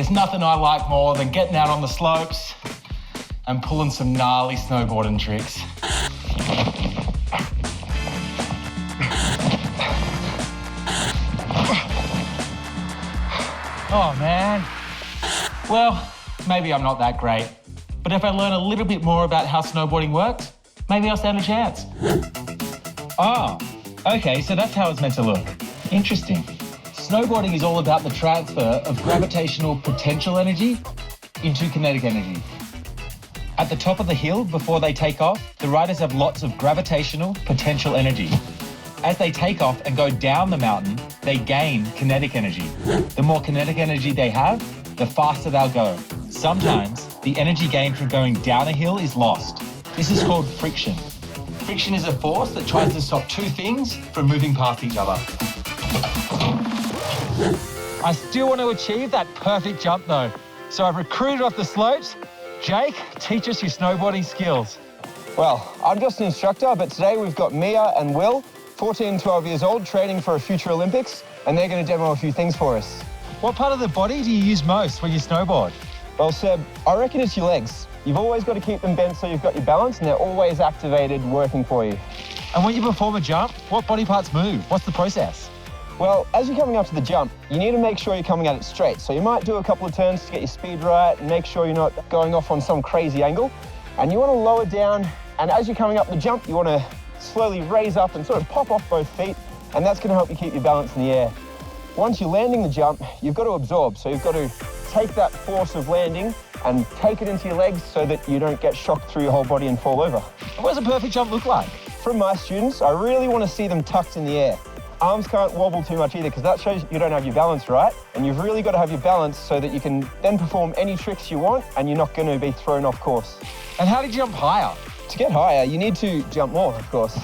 There's nothing I like more than getting out on the slopes and pulling some gnarly snowboarding tricks. Oh man. Well, maybe I'm not that great, but if I learn a little bit more about how snowboarding works, maybe I'll stand a chance. Oh, okay, so that's how it's meant to look. Interesting. Snowboarding is all about the transfer of gravitational potential energy into kinetic energy. At the top of the hill, before they take off, the riders have lots of gravitational potential energy. As they take off and go down the mountain, they gain kinetic energy. The more kinetic energy they have, the faster they'll go. Sometimes, the energy gained from going down a hill is lost. This is called friction. Friction is a force that tries to stop two things from moving past each other. I still want to achieve that perfect jump though. So I've recruited off the slopes. Jake, teach us your snowboarding skills. Well, I'm just an instructor, but today we've got Mia and Will, 14 and 12 years old, training for a future Olympics, and they're going to demo a few things for us. What part of the body do you use most when you snowboard? Well, Seb, I reckon it's your legs. You've always got to keep them bent so you've got your balance, and they're always activated, working for you. And when you perform a jump, what body parts move? What's the process? Well, as you're coming up to the jump, you need to make sure you're coming at it straight. So you might do a couple of turns to get your speed right and make sure you're not going off on some crazy angle. And you want to lower down, and as you're coming up the jump, you want to slowly raise up and sort of pop off both feet, and that's going to help you keep your balance in the air. Once you're landing the jump, you've got to absorb. So you've got to take that force of landing and take it into your legs so that you don't get shocked through your whole body and fall over. What does a perfect jump look like? From my students, I really want to see them tucked in the air. Arms can't wobble too much either, because that shows you don't have your balance right. And you've really got to have your balance so that you can then perform any tricks you want and you're not going to be thrown off course. And how do you jump higher? To get higher, you need to jump more, of course.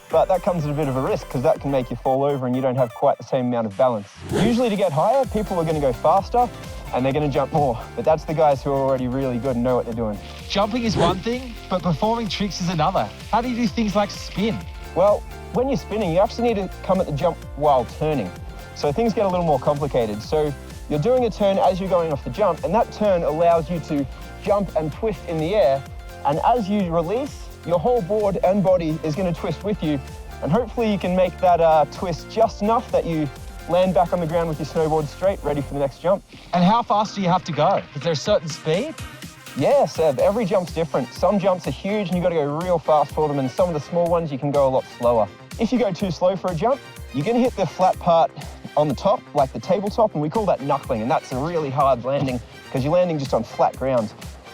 But that comes at a bit of a risk, because that can make you fall over and you don't have quite the same amount of balance. Usually to get higher, people are going to go faster and they're going to jump more. But that's the guys who are already really good and know what they're doing. Jumping is one thing, but performing tricks is another. How do you do things like spin? Well, when you're spinning, you actually need to come at the jump while turning. So things get a little more complicated. So you're doing a turn as you're going off the jump, and that turn allows you to jump and twist in the air. And as you release, your whole board and body is going to twist with you. And hopefully you can make that twist just enough that you land back on the ground with your snowboard straight, ready for the next jump. And how fast do you have to go? Is there a certain speed? Yeah, Seb, every jump's different. Some jumps are huge and you've got to go real fast for them, and some of the small ones you can go a lot slower. If you go too slow for a jump, you're going to hit the flat part on the top, like the tabletop, and we call that knuckling, and that's a really hard landing because you're landing just on flat ground.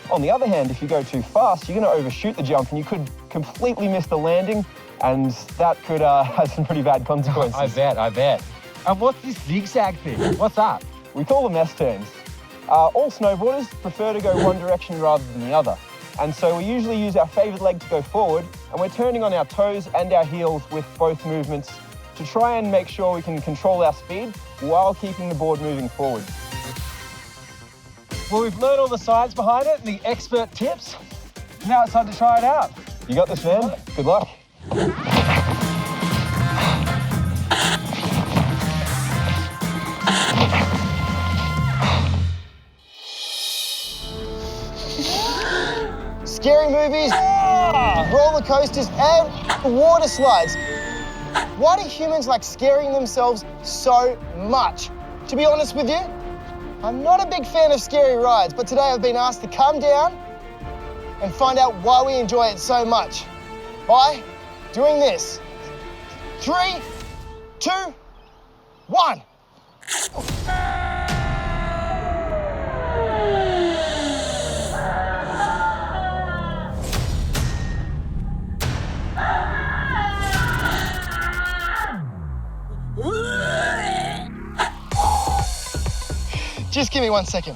On the other hand, if you go too fast, you're going to overshoot the jump and you could completely miss the landing, and that could have some pretty bad consequences. I bet. And what's this zigzag thing? What's that? We call them S-turns. All snowboarders prefer to go one direction rather than the other. And so we usually use our favored leg to go forward, and we're turning on our toes and our heels with both movements to try and make sure we can control our speed while keeping the board moving forward. Well, we've learned all the science behind it and the expert tips. Now it's time to try it out. You got this, man. Good luck. Scary movies, roller coasters, and water slides. Why do humans like scaring themselves so much? To be honest with you, I'm not a big fan of scary rides, but today I've been asked to come down and find out why we enjoy it so much by doing this. 3, 2, 1. Just give me 1 second.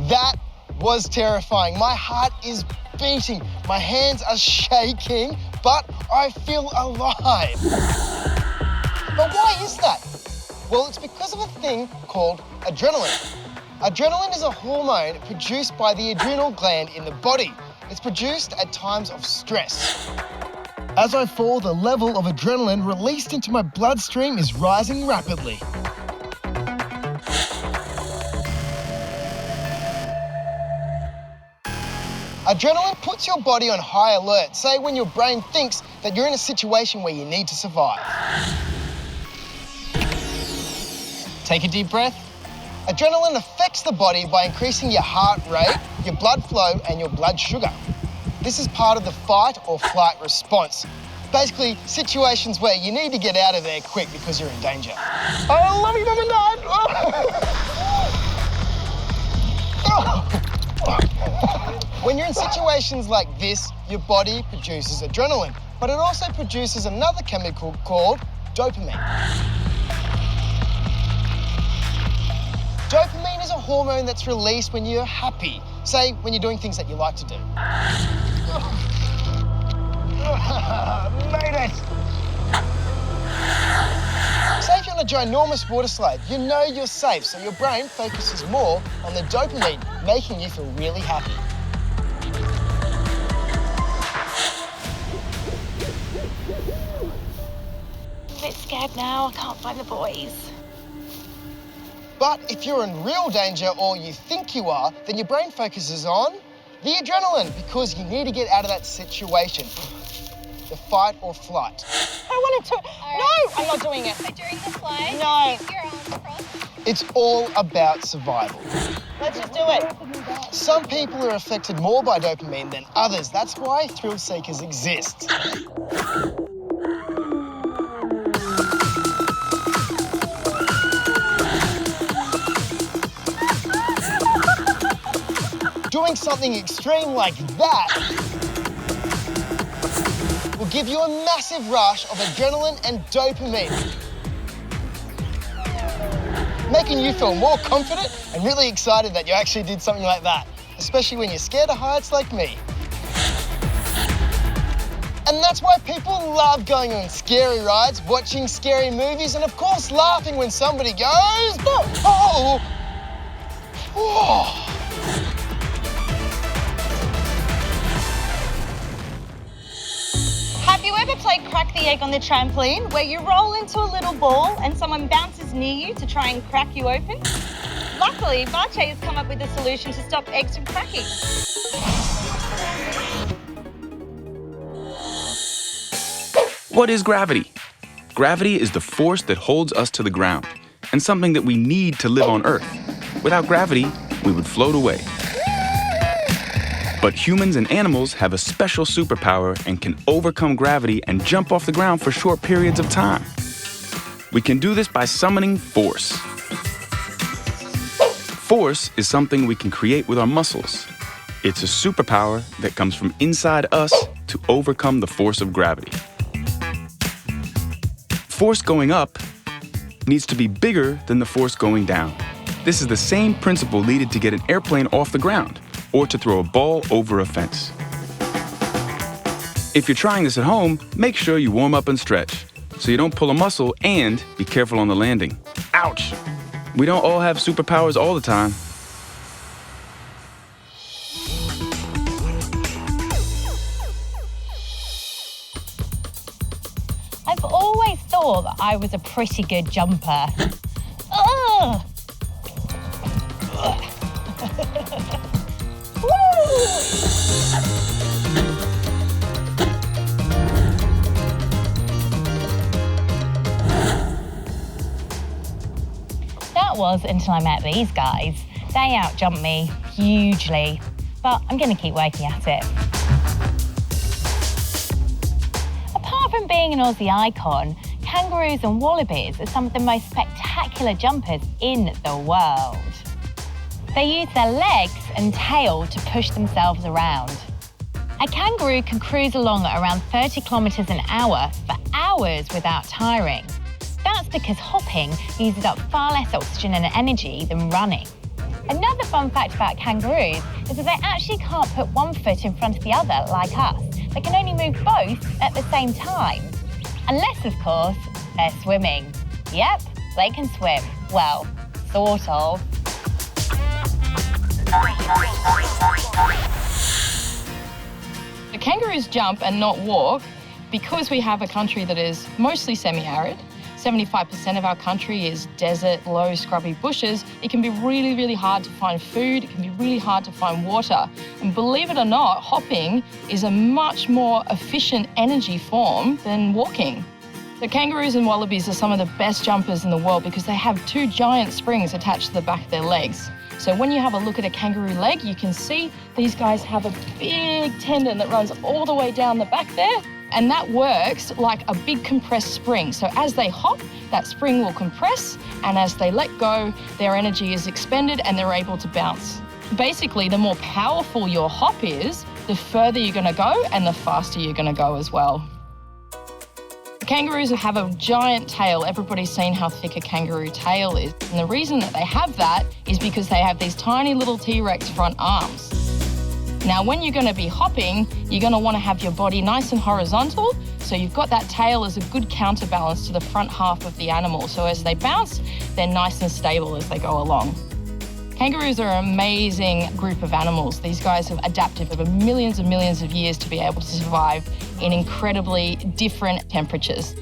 That was terrifying. My heart is beating. My hands are shaking, but I feel alive. But why is that? Well, it's because of a thing called adrenaline. Adrenaline is a hormone produced by the adrenal gland in the body. It's produced at times of stress. As I fall, the level of adrenaline released into my bloodstream is rising rapidly. Adrenaline puts your body on high alert, say when your brain thinks that you're in a situation where you need to survive. Take a deep breath. Adrenaline affects the body by increasing your heart rate, your blood flow, and your blood sugar. This is part of the fight or flight response. Basically, situations where you need to get out of there quick because you're in danger. I love you, Mum and Dad! When you're in situations like this, your body produces adrenaline, but it also produces another chemical called dopamine. Dopamine is a hormone that's released when you're happy, say when you're doing things that you like to do. Made it! Say if you're on a ginormous water slide, you know you're safe, so your brain focuses more on the dopamine, making you feel really happy. I'm a bit scared now, I can't find the boys. But if you're in real danger or you think you are, then your brain focuses on the adrenaline because you need to get out of that situation. The fight or flight. I wanted to. No, I'm not doing it. So during the flight, No. keep your arms crossed. It's all about survival. Let's just do it. Some people are affected more by dopamine than others. That's why thrill seekers exist. Doing something extreme like that will give you a massive rush of adrenaline and dopamine, making you feel more confident and really excited that you actually did something like that, especially when you're scared of heights like me. And that's why people love going on scary rides, watching scary movies, and of course laughing when somebody goes, oh, oh. Have you ever played crack the egg on the trampoline, where you roll into a little ball and someone bounces near you to try and crack you open? Luckily, Vache has come up with a solution to stop eggs from cracking. What is gravity? Gravity is the force that holds us to the ground, and something that we need to live on Earth. Without gravity, we would float away. But humans and animals have a special superpower and can overcome gravity and jump off the ground for short periods of time. We can do this by summoning force. Force is something we can create with our muscles. It's a superpower that comes from inside us to overcome the force of gravity. Force going up needs to be bigger than the force going down. This is the same principle needed to get an airplane off the ground or to throw a ball over a fence. If you're trying this at home, make sure you warm up and stretch so you don't pull a muscle, and be careful on the landing. Ouch! We don't all have superpowers all the time. I've always thought that I was a pretty good jumper. Ugh. That was until I met these guys. They outjumped me hugely, but I'm going to keep working at it. Apart from being an Aussie icon, kangaroos and wallabies are some of the most spectacular jumpers in the world. They use their legs and tail to push themselves around. A kangaroo can cruise along at around 30 kilometers an hour for hours without tiring. That's because hopping uses up far less oxygen and energy than running. Another fun fact about kangaroos is that they actually can't put one foot in front of the other like us. They can only move both at the same time. Unless, of course, they're swimming. Yep, they can swim. Well, sort of. The kangaroos jump and not walk because we have a country that is mostly semi-arid. 75% of our country is desert, low, scrubby bushes. It can be really, really hard to find food. It can be really hard to find water. And believe it or not, hopping is a much more efficient energy form than walking. So kangaroos and wallabies are some of the best jumpers in the world because they have 2 giant springs attached to the back of their legs. So when you have a look at a kangaroo leg, you can see these guys have a big tendon that runs all the way down the back there. And that works like a big compressed spring. So as they hop, that spring will compress, and as they let go, their energy is expended and they're able to bounce. Basically, the more powerful your hop is, the further you're gonna go and the faster you're gonna go as well. Kangaroos have a giant tail. Everybody's seen how thick a kangaroo tail is. And the reason that they have that is because they have these tiny little T-Rex front arms. Now, when you're gonna be hopping, you're gonna wanna have your body nice and horizontal, so you've got that tail as a good counterbalance to the front half of the animal. So as they bounce, they're nice and stable as they go along. Kangaroos are an amazing group of animals. These guys have adapted over millions and millions of years to be able to survive in incredibly different temperatures.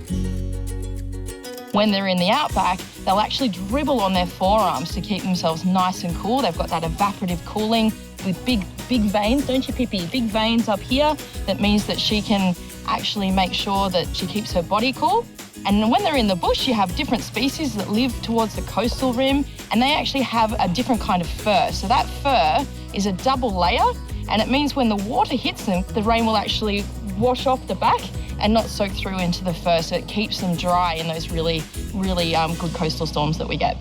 When they're in the outback, they'll actually dribble on their forearms to keep themselves nice and cool. They've got that evaporative cooling with big veins, don't you, Pippi? Big veins up here. That means that she can actually make sure that she keeps her body cool. And when they're in the bush, you have different species that live towards the coastal rim, and they actually have a different kind of fur. So that fur is a double layer, and it means when the water hits them, the rain will actually wash off the back and not soak through into the fur, so it keeps them dry in those really good coastal storms that we get.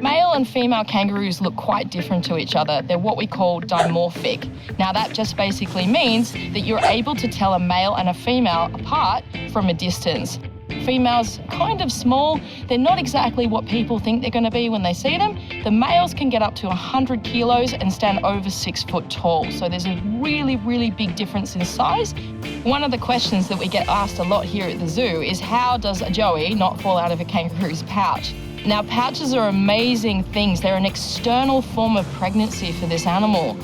Male and female kangaroos look quite different to each other. They're what we call dimorphic. Now that just basically means that you're able to tell a male and a female apart from a distance. Females kind of small. They're not exactly what people think they're going to be when they see them. The males can get up to 100 kilos and stand over 6 foot tall. So there's a really big difference in size. One of the questions that we get asked a lot here at the zoo is how does a joey not fall out of a kangaroo's pouch? Now, pouches are amazing things. They're an external form of pregnancy for this animal.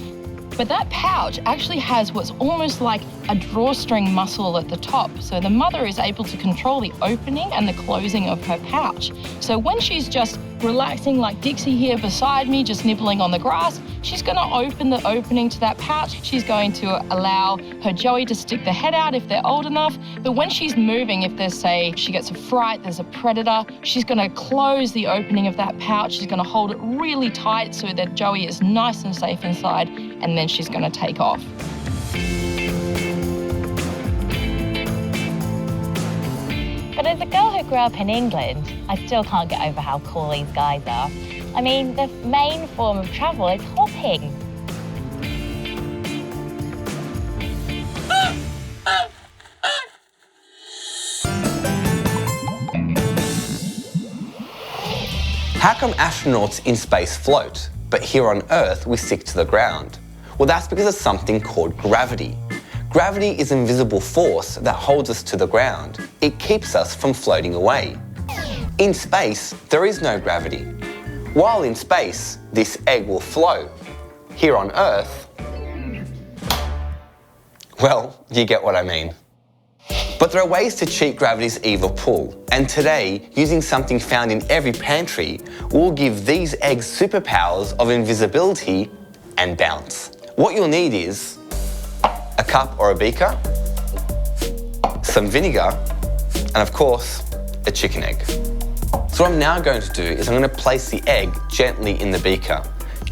But that pouch actually has what's almost like a drawstring muscle at the top. So the mother is able to control the opening and the closing of her pouch. So when she's just relaxing like Dixie here beside me, just nibbling on the grass, she's going to open the opening to that pouch. She's going to allow her joey to stick the head out if they're old enough. But when she's moving, if there's, say, she gets a fright, there's a predator, she's going to close the opening of that pouch. She's going to hold it really tight so that joey is nice and safe inside, and then she's going to take off. But as a girl who grew up in England, I still can't get over how cool these guys are. I mean, the main form of travel is hopping. How come astronauts in space float, but here on Earth we stick to the ground? Well, that's because of something called gravity. Gravity is an invisible force that holds us to the ground. It keeps us from floating away. In space, there is no gravity. While in space, this egg will float. Here on Earth, well, you get what I mean. But there are ways to cheat gravity's evil pull, and today, using something found in every pantry, we'll give these eggs superpowers of invisibility and bounce. What you'll need is a cup or a beaker, some vinegar, and of course, a chicken egg. So what I'm now going to do is I'm going to place the egg gently in the beaker.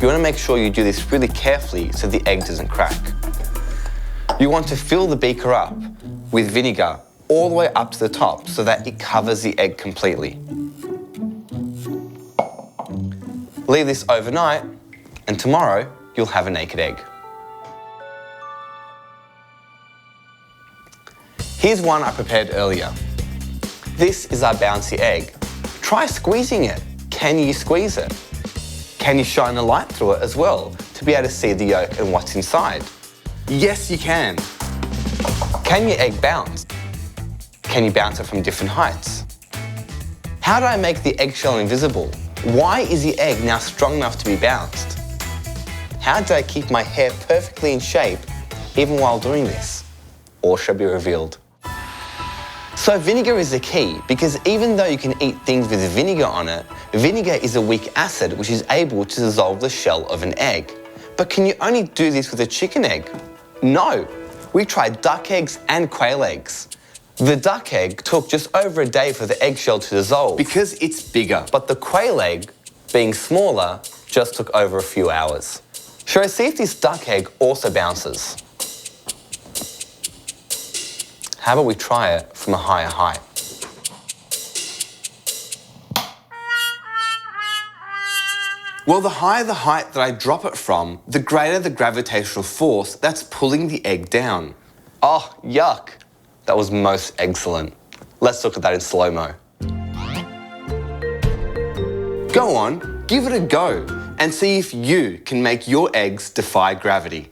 You want to make sure you do this really carefully so the egg doesn't crack. You want to fill the beaker up with vinegar all the way up to the top so that it covers the egg completely. Leave this overnight, and tomorrow you'll have a naked egg. Here's one I prepared earlier. This is our bouncy egg. Try squeezing it. Can you squeeze it? Can you shine a light through it as well to be able to see the yolk and what's inside? Yes, you can. Can your egg bounce? Can you bounce it from different heights? How did I make the eggshell invisible? Why is the egg now strong enough to be bounced? How did I keep my hair perfectly in shape even while doing this? All shall be revealed. So vinegar is the key because even though you can eat things with vinegar on it, vinegar is a weak acid which is able to dissolve the shell of an egg. But can you only do this with a chicken egg? No. We tried duck eggs and quail eggs. The duck egg took just over a day for the eggshell to dissolve because it's bigger, but the quail egg, being smaller, just took over a few hours. Shall I see if this duck egg also bounces? How about we try it from a higher height? Well, the higher the height that I drop it from, the greater the gravitational force that's pulling the egg down. Oh, yuck. That was most excellent. Let's look at that in slow-mo. Go on, give it a go, and see if you can make your eggs defy gravity.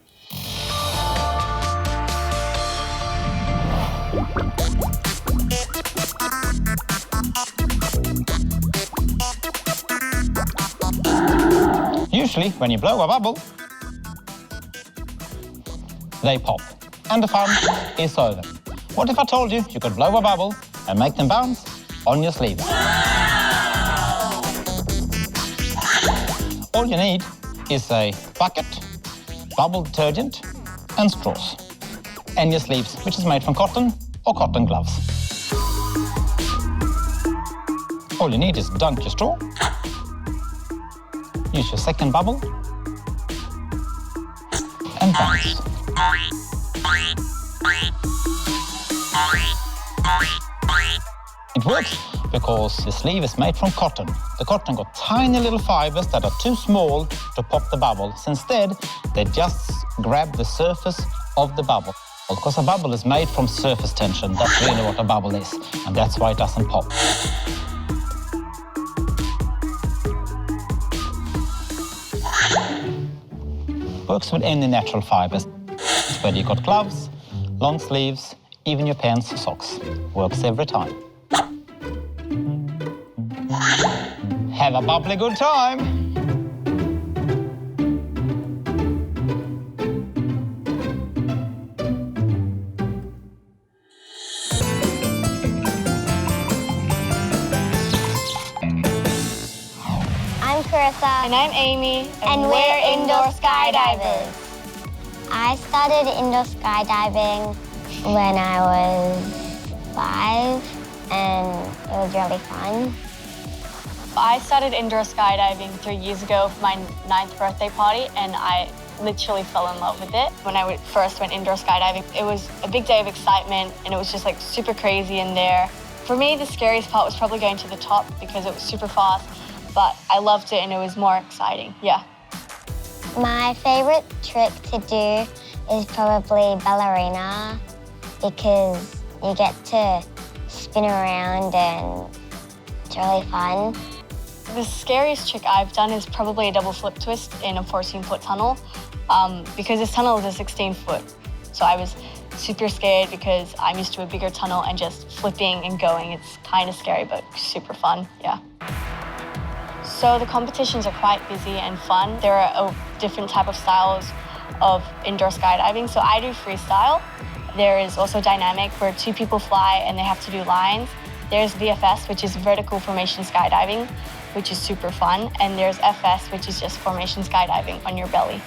Usually, when you blow a bubble, they pop, and the fun is over. What if I told you could blow a bubble and make them bounce on your sleeves? All you need is a bucket, bubble detergent, and straws, and your sleeves, which is made from cotton or cotton gloves. All you need is dunk your straw, use your second bubble, and bounce. It works because the sleeve is made from cotton. The cotton got tiny little fibers that are too small to pop the bubbles. Instead, they just grab the surface of the bubble. Because a bubble is made from surface tension. That's really what a bubble is, and that's why it doesn't pop. Works with any natural fibers. Whether you got gloves, long sleeves, even your pants or socks. Works every time. Have a bubbly good time! I'm Carissa. And I'm Amy. And we're indoor skydivers. I started indoor skydiving when I was 5, and it was really fun. I started indoor skydiving 3 years ago for my 9th birthday party, and I literally fell in love with it. When I first went indoor skydiving, it was a big day of excitement, and it was just like super crazy in there. For me, the scariest part was probably going to the top because it was super fast, but I loved it and it was more exciting, yeah. My favorite trick to do is probably ballerina, because you get to spin around and it's really fun. The scariest trick I've done is probably a double flip twist in a 14-foot tunnel, because this tunnel is a 16-foot. So I was super scared because I'm used to a bigger tunnel, and just flipping and going, it's kind of scary, but super fun, yeah. So the competitions are quite busy and fun. There are a different type of styles of indoor skydiving. So I do freestyle. There is also dynamic, where 2 people fly and they have to do lines. There's VFS, which is vertical formation skydiving, which is super fun. And there's FS, which is just formation skydiving on your belly.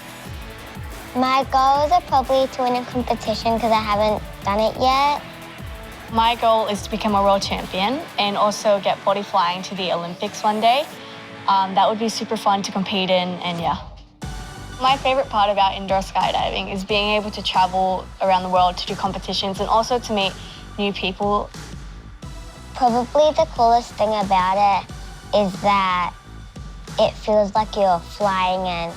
My goals are probably to win a competition because I haven't done it yet. My goal is to become a world champion and also get body flying to the Olympics one day. That would be super fun to compete in, and yeah. My favorite part about indoor skydiving is being able to travel around the world to do competitions and also to meet new people. Probably the coolest thing about it is that it feels like you're flying and